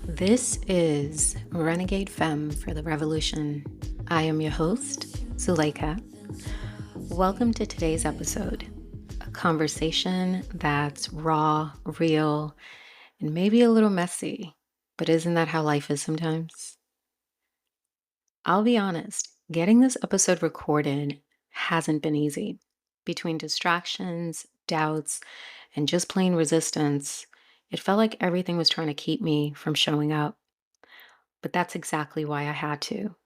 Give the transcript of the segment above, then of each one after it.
This is Renegade Femme for the Revolution. I am your host, Zuleika. Welcome to today's episode, a conversation that's raw, real, and maybe a little messy, but isn't that how life is sometimes? I'll be honest, getting this episode recorded hasn't been easy. Between distractions, doubts, and just plain resistance, it felt like everything was trying to keep me from showing up. But that's exactly why I had to.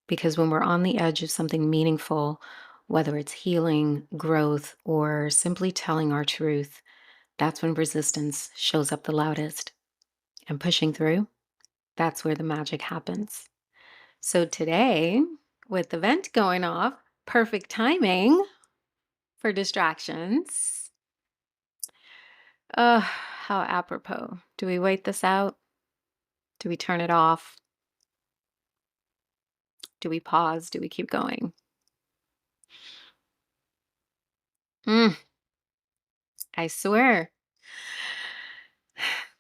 Because when we're on the edge of something meaningful, whether it's healing, growth, or simply telling our truth, that's when resistance shows up the loudest. And pushing through, that's where the magic happens. So today, with the vent going off, perfect timing for distractions. How apropos. Do we wait this out? Do we turn it off? Do we pause? Do we keep going? Mm, I swear,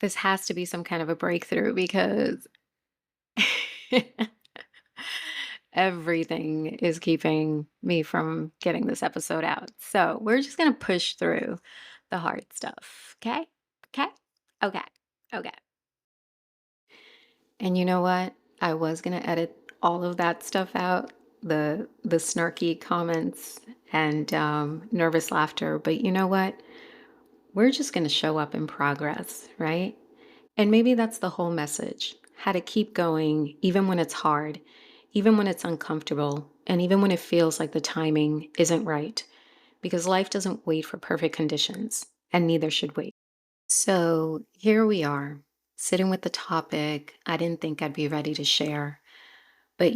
this has to be some kind of a breakthrough because everything is keeping me from getting this episode out. So we're just going to push through the hard stuff. Okay? Okay? Okay. Okay. And you know what? I was going to edit all of that stuff out, the snarky comments and nervous laughter, but you know what? We're just going to show up in progress, right? And maybe that's the whole message, how to keep going even when it's hard, even when it's uncomfortable, and even when it feels like the timing isn't right, because life doesn't wait for perfect conditions, and neither should we. So here we are, sitting with the topic I didn't think I'd be ready to share. But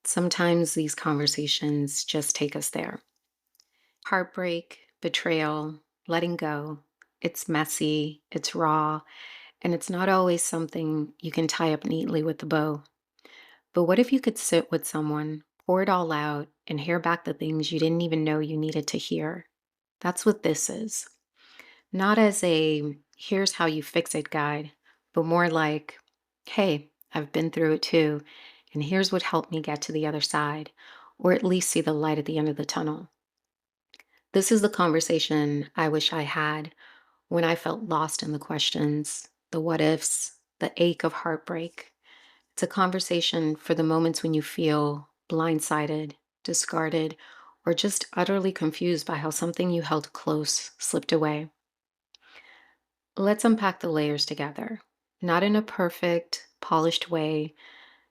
sometimes these conversations just take us there. Heartbreak, betrayal, letting go. It's messy, it's raw, and it's not always something you can tie up neatly with a bow. But what if you could sit with someone, pour it all out, and hear back the things you didn't even know you needed to hear? That's what this is. Not as a here's how you fix it guide, but more like, hey, I've been through it too, and here's what helped me get to the other side, or at least see the light at the end of the tunnel. This is the conversation I wish I had when I felt lost in the questions, the what ifs, the ache of heartbreak. It's a conversation for the moments when you feel blindsided, discarded, or just utterly confused by how something you held close slipped away. Let's unpack the layers together. Not in a perfect, polished way,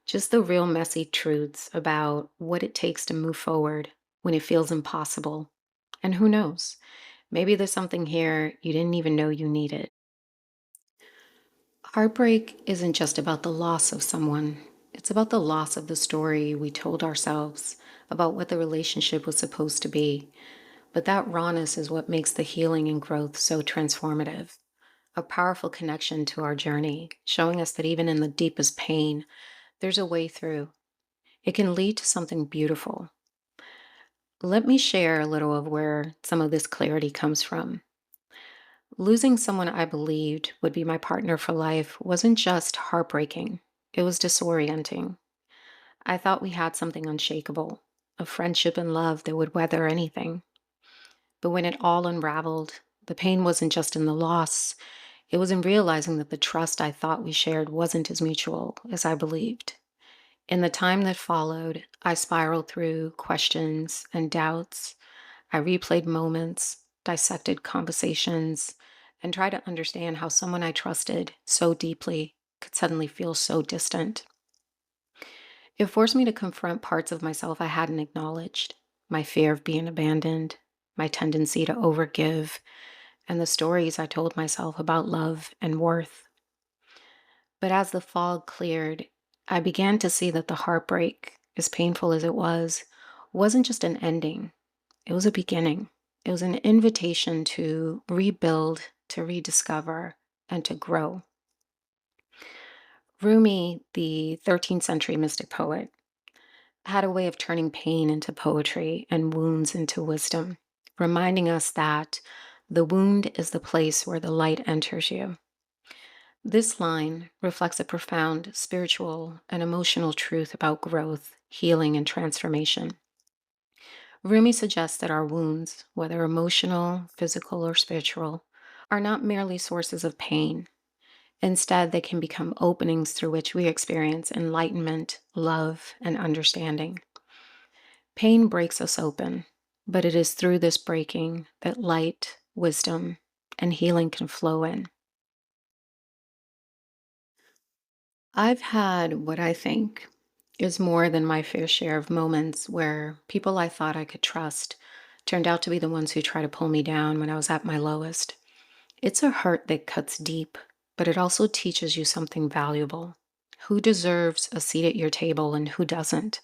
just the real messy truths about what it takes to move forward when it feels impossible. And who knows? Maybe there's something here you didn't even know you needed. Heartbreak isn't just about the loss of someone, it's about the loss of the story we told ourselves about what the relationship was supposed to be. But that rawness is what makes the healing and growth so transformative. A powerful connection to our journey, showing us that even in the deepest pain, there's a way through. It can lead to something beautiful. Let me share a little of where some of this clarity comes from. Losing someone I believed would be my partner for life wasn't just heartbreaking, it was disorienting. I thought we had something unshakable, a friendship and love that would weather anything. But when it all unraveled, the pain wasn't just in the loss, it was in realizing that the trust I thought we shared wasn't as mutual as I believed. In the time that followed, I spiraled through questions and doubts. I replayed moments, dissected conversations, and tried to understand how someone I trusted so deeply could suddenly feel so distant. It forced me to confront parts of myself I hadn't acknowledged, my fear of being abandoned, my tendency to overgive, and the stories I told myself about love and worth. But as the fog cleared, I began to see that the heartbreak, as painful as it was, wasn't just an ending, it was a beginning. It was an invitation to rebuild, to rediscover, and to grow. Rumi, the 13th century mystic poet, had a way of turning pain into poetry and wounds into wisdom, reminding us that the wound is the place where the light enters you. This line reflects a profound spiritual and emotional truth about growth, healing, and transformation. Rumi suggests that our wounds, whether emotional, physical, or spiritual, are not merely sources of pain. Instead, they can become openings through which we experience enlightenment, love, and understanding. Pain breaks us open, but it is through this breaking that light, wisdom, and healing can flow in. I've had what I think is more than my fair share of moments where people I thought I could trust turned out to be the ones who try to pull me down when I was at my lowest. It's a hurt that cuts deep, but it also teaches you something valuable. Who deserves a seat at your table and who doesn't?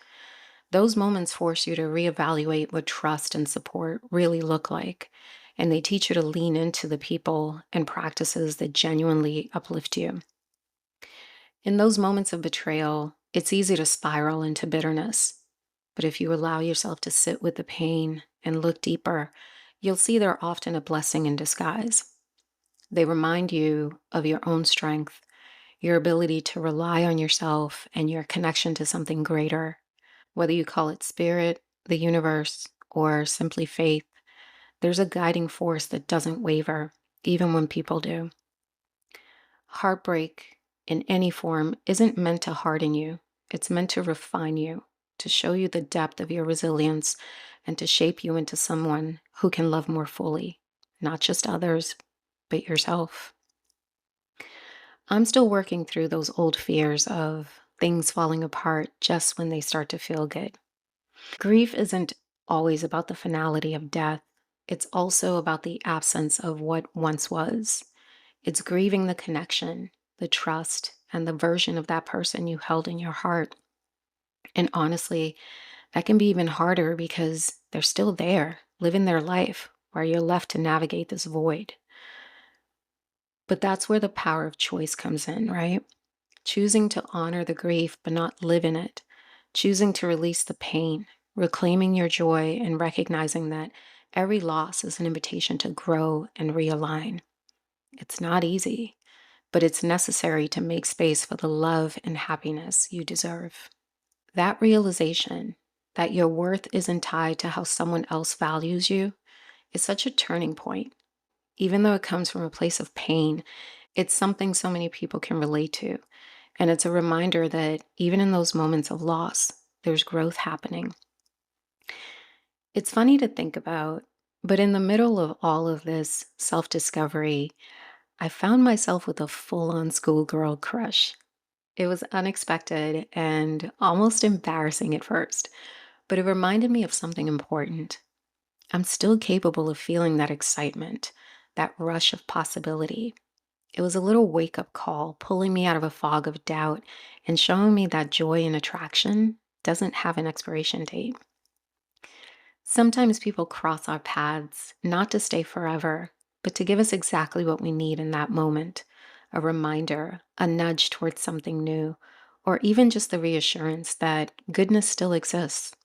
Those moments force you to reevaluate what trust and support really look like. And they teach you to lean into the people and practices that genuinely uplift you. In those moments of betrayal, it's easy to spiral into bitterness. But if you allow yourself to sit with the pain and look deeper, you'll see they're often a blessing in disguise. They remind you of your own strength, your ability to rely on yourself, and your connection to something greater. Whether you call it spirit, the universe, or simply faith, there's a guiding force that doesn't waver, even when people do. Heartbreak in any form isn't meant to harden you, it's meant to refine you, to show you the depth of your resilience, and to shape you into someone who can love more fully, not just others, but yourself. I'm still working through those old fears of things falling apart just when they start to feel good. Grief isn't always about the finality of death, it's also about the absence of what once was. It's grieving the connection, the trust, and the version of that person you held in your heart. And honestly, that can be even harder because they're still there, living their life, while you're left to navigate this void. But that's where the power of choice comes in, right? Choosing to honor the grief but not live in it, choosing to release the pain, reclaiming your joy, and recognizing that every loss is an invitation to grow and realign. It's not easy, but it's necessary to make space for the love and happiness you deserve. That realization that your worth isn't tied to how someone else values you is such a turning point. Even though it comes from a place of pain, it's something so many people can relate to. And it's a reminder that even in those moments of loss, there's growth happening. It's funny to think about, but in the middle of all of this self discovery, I found myself with a full on schoolgirl crush. It was unexpected and almost embarrassing at first, but it reminded me of something important. I'm still capable of feeling that excitement, that rush of possibility. It was a little wake up call, pulling me out of a fog of doubt and showing me that joy and attraction doesn't have an expiration date. Sometimes people cross our paths not to stay forever, but to give us exactly what we need in that moment, a reminder, a nudge towards something new, or even just the reassurance that goodness still exists.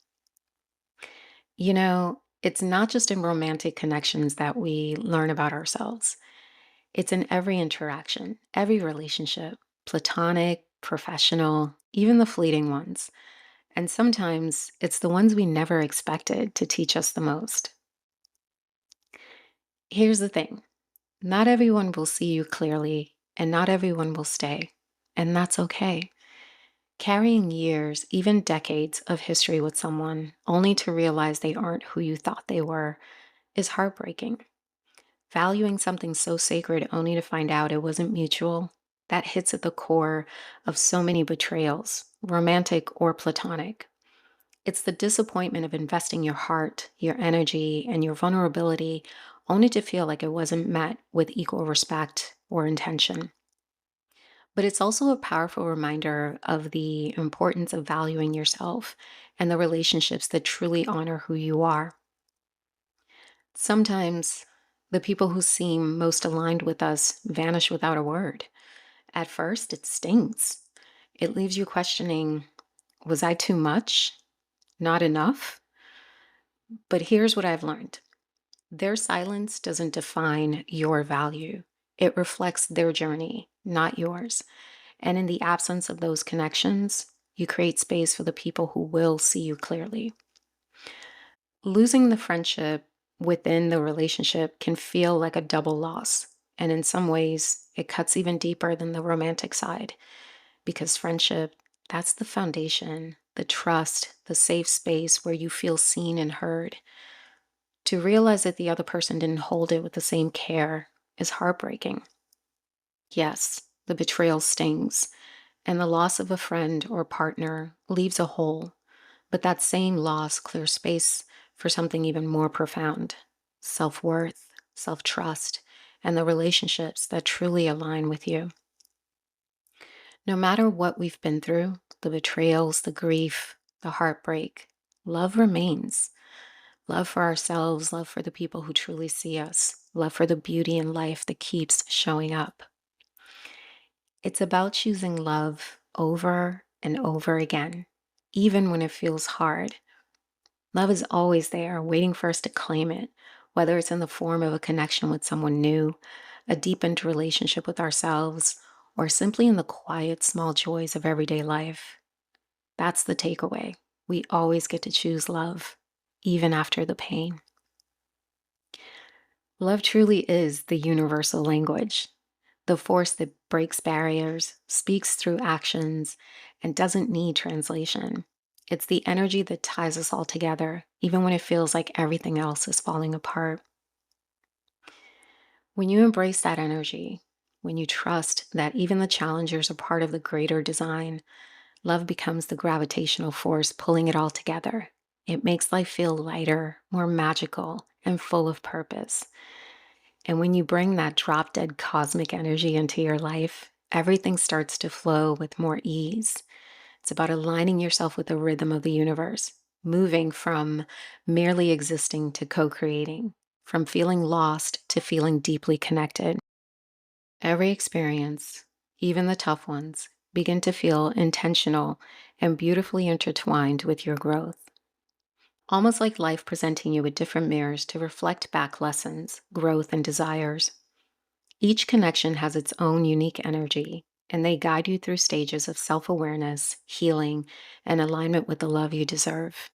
It's not just in romantic connections that we learn about ourselves. It's in every interaction, every relationship, platonic, professional, even the fleeting ones. And sometimes it's the ones we never expected to teach us the most. Here's the thing, not everyone will see you clearly, and not everyone will stay. And that's okay. Carrying years, even decades of history with someone, only to realize they aren't who you thought they were, is heartbreaking. Valuing something so sacred only to find out it wasn't mutual, that hits at the core of so many betrayals, romantic or platonic. It's the disappointment of investing your heart, your energy, and your vulnerability only to feel like it wasn't met with equal respect or intention. But it's also a powerful reminder of the importance of valuing yourself and the relationships that truly honor who you are. Sometimes the people who seem most aligned with us vanish without a word. At first, it stings. It leaves you questioning, was I too much? Not enough? But here's what I've learned. Their silence doesn't define your value. It reflects their journey, not yours. And in the absence of those connections, you create space for the people who will see you clearly. Losing the friendship within the relationship can feel like a double loss. And in some ways, it cuts even deeper than the romantic side because friendship, that's the foundation, the trust, the safe space where you feel seen and heard. To realize that the other person didn't hold it with the same care is heartbreaking. Yes, the betrayal stings, and the loss of a friend or partner leaves a hole, but that same loss clears space for something even more profound: self worth, self trust, and the relationships that truly align with you. No matter what we've been through, the betrayals, the grief, the heartbreak, love remains. Love for ourselves, love for the people who truly see us, love for the beauty in life that keeps showing up. It's about choosing love over and over again, even when it feels hard. Love is always there, waiting for us to claim it, whether it's in the form of a connection with someone new, a deepened relationship with ourselves, or simply in the quiet, small joys of everyday life. That's the takeaway. We always get to choose love, even after the pain. Love truly is the universal language, the force that breaks barriers, speaks through actions, and doesn't need translation. It's the energy that ties us all together, even when it feels like everything else is falling apart. When you embrace that energy, when you trust that even the challenges are part of the greater design, love becomes the gravitational force pulling it all together. It makes life feel lighter, more magical, and full of purpose. And when you bring that drop dead cosmic energy into your life, everything starts to flow with more ease. It's about aligning yourself with the rhythm of the universe, moving from merely existing to co creating, from feeling lost to feeling deeply connected. Every experience, even the tough ones, begin to feel intentional and beautifully intertwined with your growth. Almost like life presenting you with different mirrors to reflect back lessons, growth, and desires. Each connection has its own unique energy, and they guide you through stages of self awareness, healing, and alignment with the love you deserve.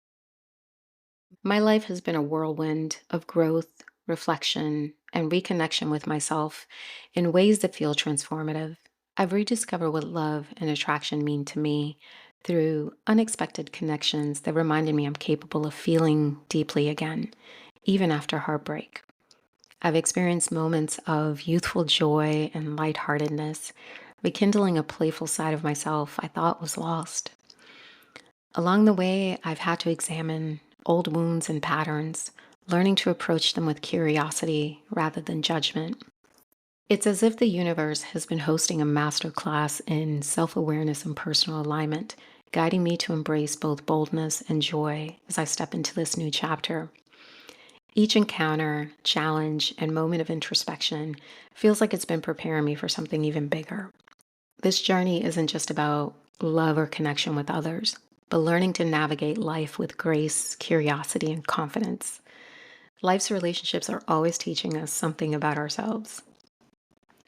My life has been a whirlwind of growth, reflection, and reconnection with myself in ways that feel transformative. I've rediscovered what love and attraction mean to me through unexpected connections that reminded me I'm capable of feeling deeply again, even after heartbreak. I've experienced moments of youthful joy and lightheartedness, rekindling a playful side of myself I thought was lost. Along the way, I've had to examine old wounds and patterns, learning to approach them with curiosity rather than judgment. It's as if the universe has been hosting a masterclass in self awareness and personal alignment, guiding me to embrace both boldness and joy as I step into this new chapter. Each encounter, challenge, and moment of introspection feels like it's been preparing me for something even bigger. This journey isn't just about love or connection with others, but learning to navigate life with grace, curiosity, and confidence. Life's relationships are always teaching us something about ourselves,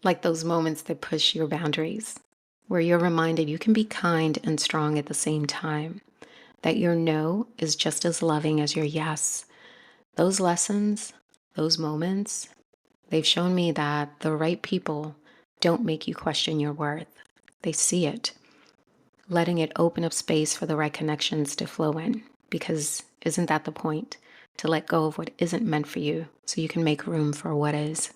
like those moments that push your boundaries, where you're reminded you can be kind and strong at the same time, that your no is just as loving as your yes. Those lessons, those moments, they've shown me that the right people don't make you question your worth. They see it, letting it open up space for the right connections to flow in. Because isn't that the point? To let go of what isn't meant for you so you can make room for what is.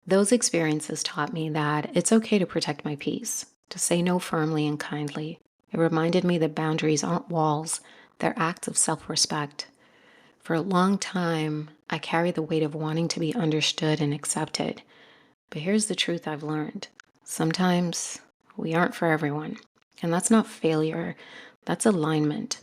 Those experiences taught me that it's okay to protect my peace, to say no firmly and kindly. It reminded me that boundaries aren't walls, they're acts of self respect. For a long time, I carried the weight of wanting to be understood and accepted. But here's the truth I've learned: sometimes we aren't for everyone. And that's not failure, that's alignment.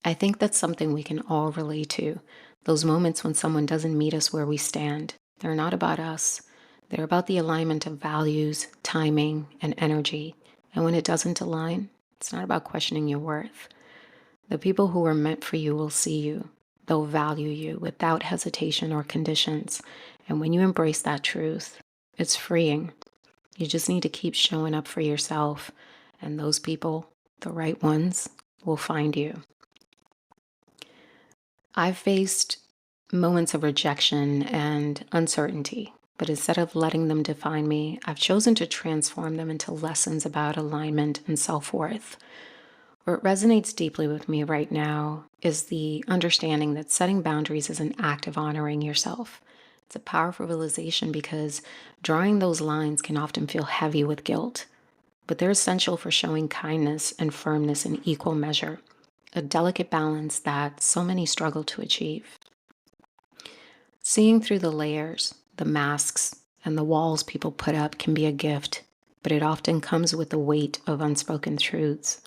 I think that's something we can all relate to. Those moments when someone doesn't meet us where we stand. They're not about us, they're about the alignment of values, timing, and energy. And when it doesn't align, it's not about questioning your worth. The people who are meant for you will see you. They'll value you without hesitation or conditions. And when you embrace that truth, It's freeing. You just need to keep showing up for yourself, and those people, the right ones, will find you. I've faced moments of rejection and uncertainty, but instead of letting them define me, I've chosen to transform them into lessons about alignment and self worth. What resonates deeply with me right now is the understanding that setting boundaries is an act of honoring yourself. It's a powerful realization because drawing those lines can often feel heavy with guilt, but they're essential for showing kindness and firmness in equal measure, a delicate balance that so many struggle to achieve. Seeing through the layers, the masks, and the walls people put up can be a gift, but it often comes with the weight of unspoken truths.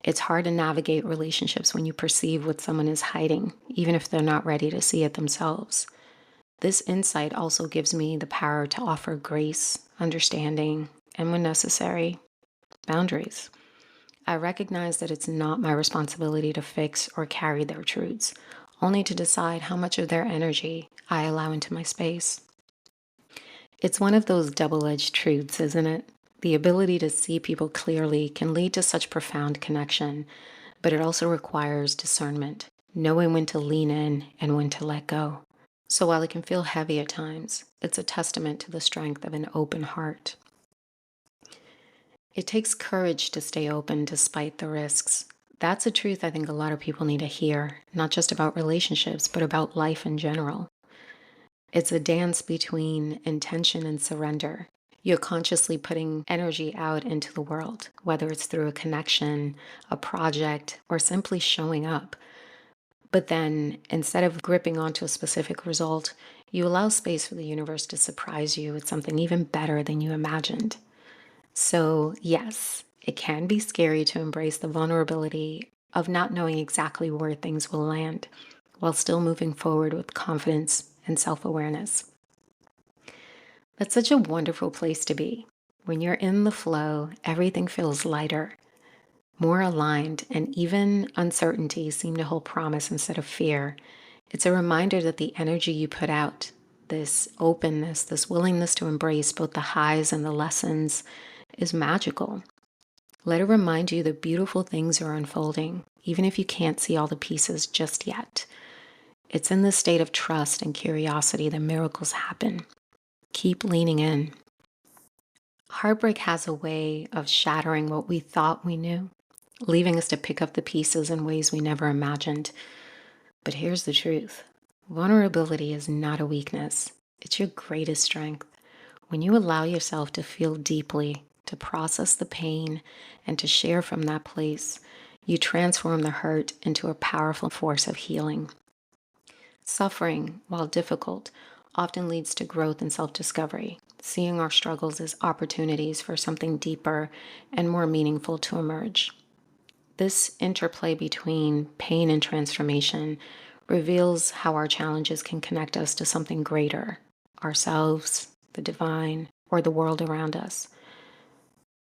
It's hard to navigate relationships when you perceive what someone is hiding, even if they're not ready to see it themselves. This insight also gives me the power to offer grace, understanding, and when necessary, boundaries. I recognize that it's not my responsibility to fix or carry their truths, only to decide how much of their energy I allow into my space. It's one of those double edged truths, isn't it? The ability to see people clearly can lead to such profound connection, but it also requires discernment, knowing when to lean in and when to let go. So while it can feel heavy at times, it's a testament to the strength of an open heart. It takes courage to stay open despite the risks. That's a truth I think a lot of people need to hear, not just about relationships, but about life in general. It's a dance between intention and surrender. You're consciously putting energy out into the world, whether it's through a connection, a project, or simply showing up. But then, instead of gripping onto a specific result, you allow space for the universe to surprise you with something even better than you imagined. So, yes, it can be scary to embrace the vulnerability of not knowing exactly where things will land while still moving forward with confidence and self awareness. That's such a wonderful place to be. When you're in the flow, everything feels lighter, more aligned, and even uncertainties seem to hold promise instead of fear. It's a reminder that the energy you put out, this openness, this willingness to embrace both the highs and the lessons, is magical. Let it remind you that beautiful things are unfolding, even if you can't see all the pieces just yet. It's in this state of trust and curiosity that miracles happen. Keep leaning in. Heartbreak has a way of shattering what we thought we knew, leaving us to pick up the pieces in ways we never imagined. But here's the truth: vulnerability is not a weakness, it's your greatest strength. When you allow yourself to feel deeply, to process the pain, and to share from that place, you transform the hurt into a powerful force of healing. Suffering, while difficult, often leads to growth and self discovery, seeing our struggles as opportunities for something deeper and more meaningful to emerge. This interplay between pain and transformation reveals how our challenges can connect us to something greater, ourselves, the divine, or the world around us.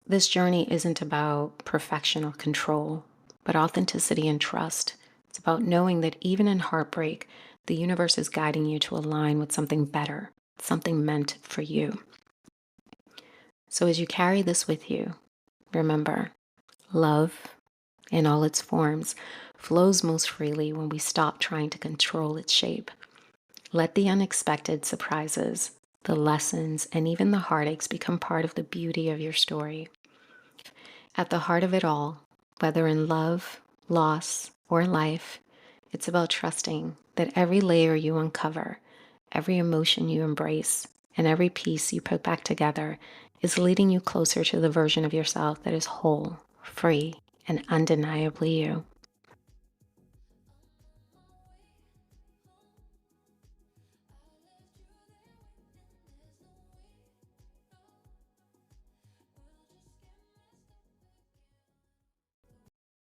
This journey isn't about perfection or control, but authenticity and trust. It's about knowing that even in heartbreak, the universe is guiding you to align with something better, something meant for you. So as you carry this with you, remember, love, in all its forms, flows most freely when we stop trying to control its shape. Let the unexpected surprises, the lessons, and even the heartaches become part of the beauty of your story. At the heart of it all, whether in love, loss, or life, it's about trusting that every layer you uncover, every emotion you embrace, and every piece you put back together is leading you closer to the version of yourself that is whole, free, and undeniably you.